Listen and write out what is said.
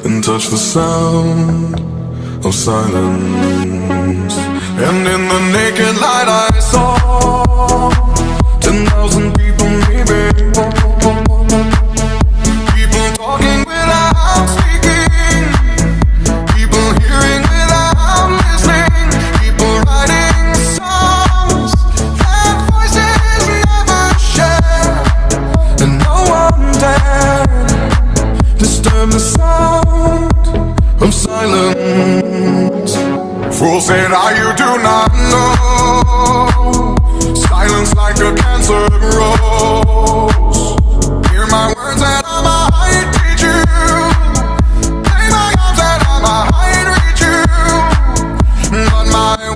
and touch the sound of silence. And in the naked light I saw 10,000 people